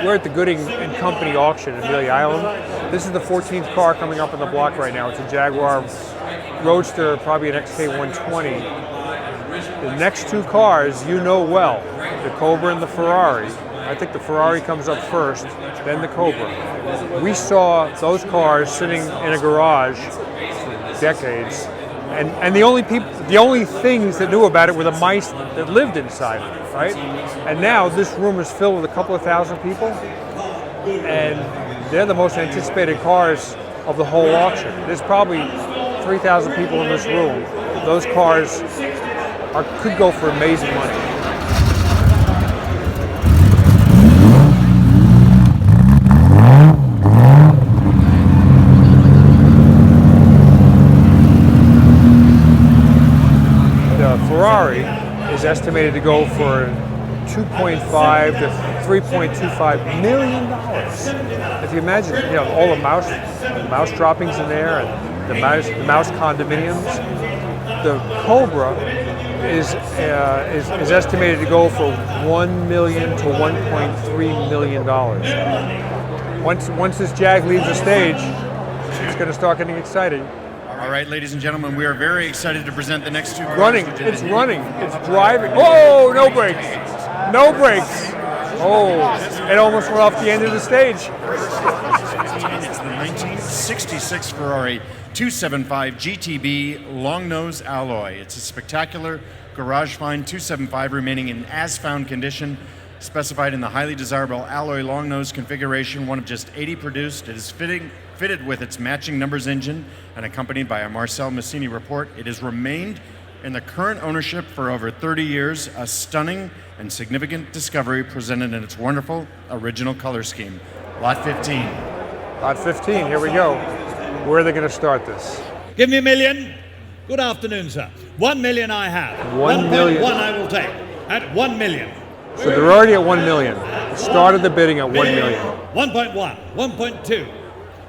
We're at the Gooding and Company auction in Amelia Island. This is the 14th car coming up on the block right now. It's a Jaguar Roadster, probably an XK120. The next two cars you know well, the Cobra and the Ferrari. I think the Ferrari comes up first, then the Cobra. We saw those cars sitting in a garage for decades, and the only things that knew about it were the mice that lived inside of it, right? And now this room is filled with a couple of thousand people, and they're the most anticipated cars of the whole auction. There's probably 3,000 people in this room. Those cars could go for amazing money. Ferrari is estimated to go for $2.5 to $3.25 million. If you imagine, all the mouse droppings in there and the mouse condominiums. The Cobra is estimated to go for $1 million to $1.3 million. Once this Jag leaves the stage, it's going to start getting exciting. All right, ladies and gentlemen, we are very excited to present the next two cars. It's running, it's driving. Oh, no brakes, no brakes. Oh, it almost went off the end of the stage. It's the 1966 Ferrari 275 GTB long nose alloy. It's a spectacular garage find 275 remaining in as-found condition, specified in the highly desirable alloy long nose configuration, one of just 80 produced. It is fitted with its matching numbers engine and accompanied by a Marcel Massini report. It has remained in the current ownership for over 30 years, a stunning and significant discovery presented in its wonderful original color scheme. Lot 15. Lot 15, here we go. Where are they going to start this? Give me $1 million. Good afternoon, sir. $1 million I have. 1 million. 1.1 I will take. At $1 million. So they're already at 1 million. Started the bidding at 1 million. 1.1, 1.2,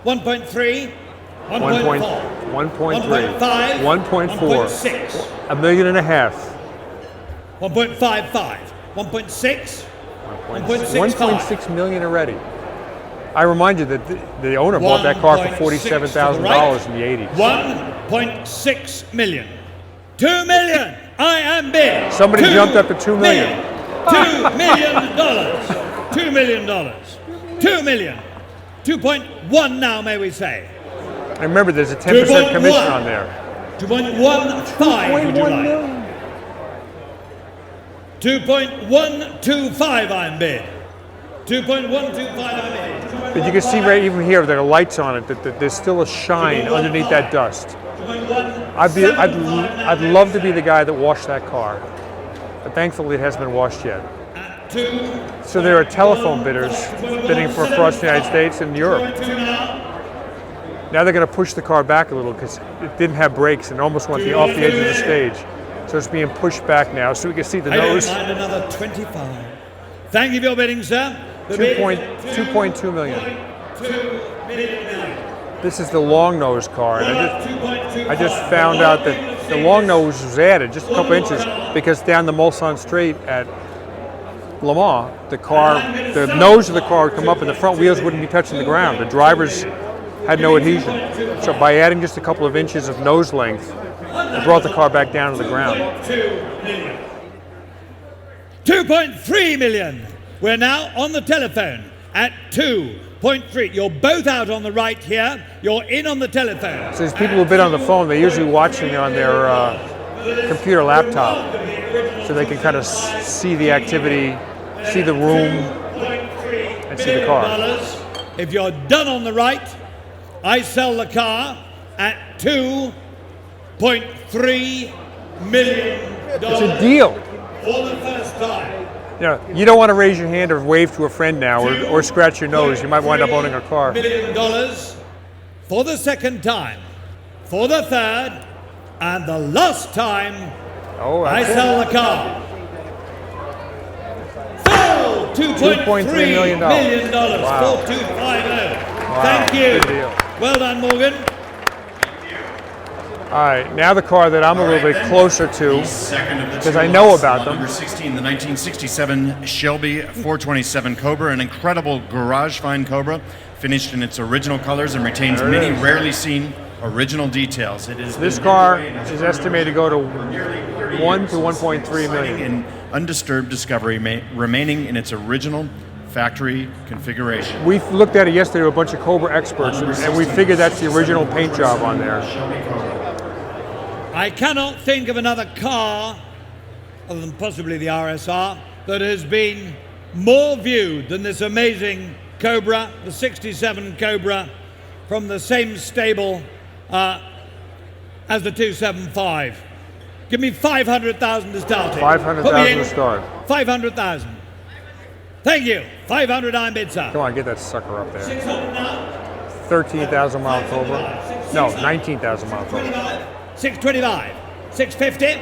1.3, 1.4, 1.3, 1.5, 1.4, 1.6, $1.5 million, 1.55, 1.6, 1.6 million already. I remind you that the owner bought that car for $47,000 in the 80s. 1.6 million. 2 million. I am bid. Somebody jumped up to 2 million. $2 million. $2 million. $2 million. 2.1 now, may we say. And remember, there's a 10% commission on there. 2.15, would you like? 2.125 I'm bid. 2.125 I'm bid. But you can see right even here, there are lights on it, that there's still a shine underneath that dust. I'd love to be the guy that washed that car. But thankfully it hasn't been washed yet. So there are telephone bidders bidding for across the United States and Europe. Now they're going to push the car back a little because it didn't have brakes and almost went off the edge of the stage. So it's being pushed back now so we can see the nose. I don't mind another 25. Thank you for your bidding, sir. 2.2 million. 2 million. This is the long nose car. And I just found out that the long nose was added just a couple inches because down the Mulsanne Straight at Le Mans, the nose of the car would come up and the front wheels wouldn't be touching the ground. The drivers had no adhesion. So by adding just a couple of inches of nose length, it brought the car back down to the ground. 2.3 million. We're now on the telephone at 2.3. You're both out on the right here. You're in on the telephone. So these people who bid on the phone, they're usually watching on their computer laptop, so they can kind of see the activity, see the room, and see the car. If you're done on the right, I sell the car at $2.3 million. It's a deal. For the first time. You don't want to raise your hand or wave to a friend now or scratch your nose. You might wind up owning a car. $1 million for the second time, for the third, and the last time I sell the car. Full $2.3 million. Wow. 4250. Thank you. Good deal. Well done, Morgan. All right, now the car that I'm a little bit closer to, because I know about them. Number 16, the 1967 Shelby 427 Cobra, an incredible garage fine Cobra, finished in its original colors and retains many rarely seen original details. It is This car is estimated to go to 1 to 1.3 million. in undisturbed discovery, remaining in its original factory configuration. We looked at it yesterday with a bunch of Cobra experts, and we figured that's the original paint job on there. I cannot think of another car, other than possibly the RSR, that has been more viewed than this amazing Cobra, the 67 Cobra, from the same stable as the 275. Give me 500,000 to start it. 500,000 to start. 500,000. Thank you. 500 I bid, sir. Come on, get that sucker up there. 600 now. 13,000 mile Cobra. No, 19,000 mile Cobra. 625. 650.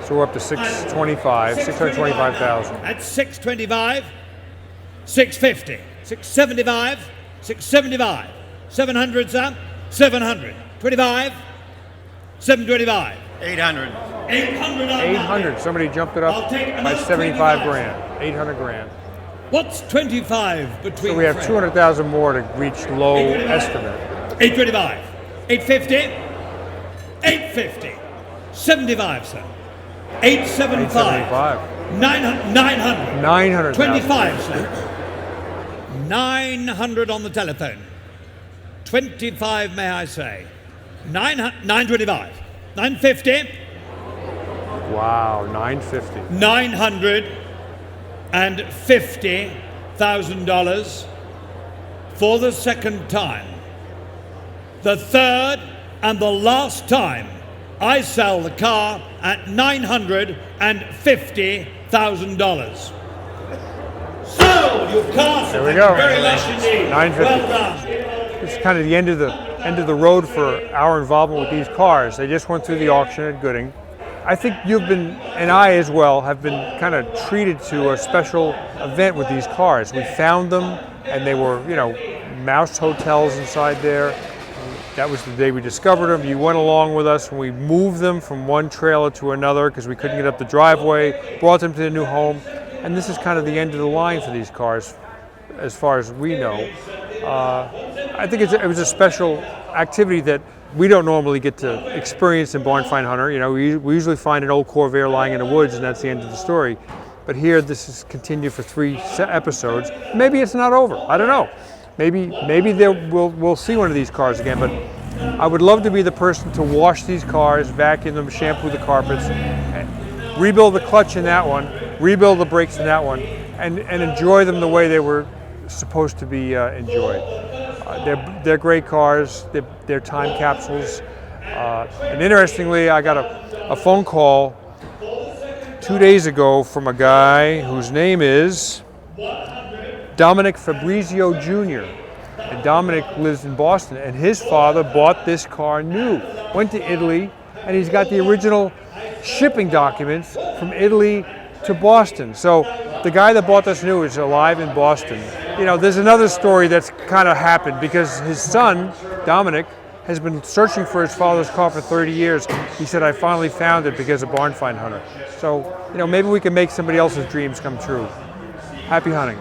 So we're up to 625, 625,000. At 625. 650. 675. 675. 700, sir. 700. 25. 725. 800. 800. 800. Somebody jumped it up by 75 grand. 800 grand. What's 25 between? So we have 200,000 more to reach low estimate. 825. 850. 850. 75, sir. 875. 875. 900. 900. 25, sir. 900 on the telephone. 25, may I say. 925. 950. Wow, 950. $950,000 for the second time. The third and the last time I sell the car at $950,000. So you've cast. There we go. Very much indeed. 950. Well done. It's kind of the end of the road for our involvement with these cars. They just went through the auction at Gooding. I think you've been, and I as well, have been kind of treated to a special event with these cars. We found them, and they were, mouse hotels inside there. That was the day we discovered them. You went along with us, and we moved them from one trailer to another because we couldn't get up the driveway, brought them to their new home, and this is kind of the end of the line for these cars, as far as we know. I think it was a special activity that we don't normally get to experience in Barn Find Hunter. We usually find an old Corvair lying in the woods, and that's the end of the story. But here, this is continued for 3 episodes. Maybe it's not over. I don't know. Maybe we'll see one of these cars again. But I would love to be the person to wash these cars, vacuum them, shampoo the carpets, rebuild the clutch in that one, rebuild the brakes in that one, and enjoy them the way they were supposed to be enjoyed. They're great cars. They're time capsules. And interestingly, I got a phone call 2 days ago from a guy whose name is Dominic Fabrizio Jr. And Dominic lives in Boston, and his father bought this car new. Went to Italy, and he's got the original shipping documents from Italy to Boston. So the guy that bought this new is alive in Boston. There's another story that's kind of happened because his son, Dominic, has been searching for his father's car for 30 years. He said, I finally found it because of Barn Find Hunter. So, maybe we can make somebody else's dreams come true. Happy hunting.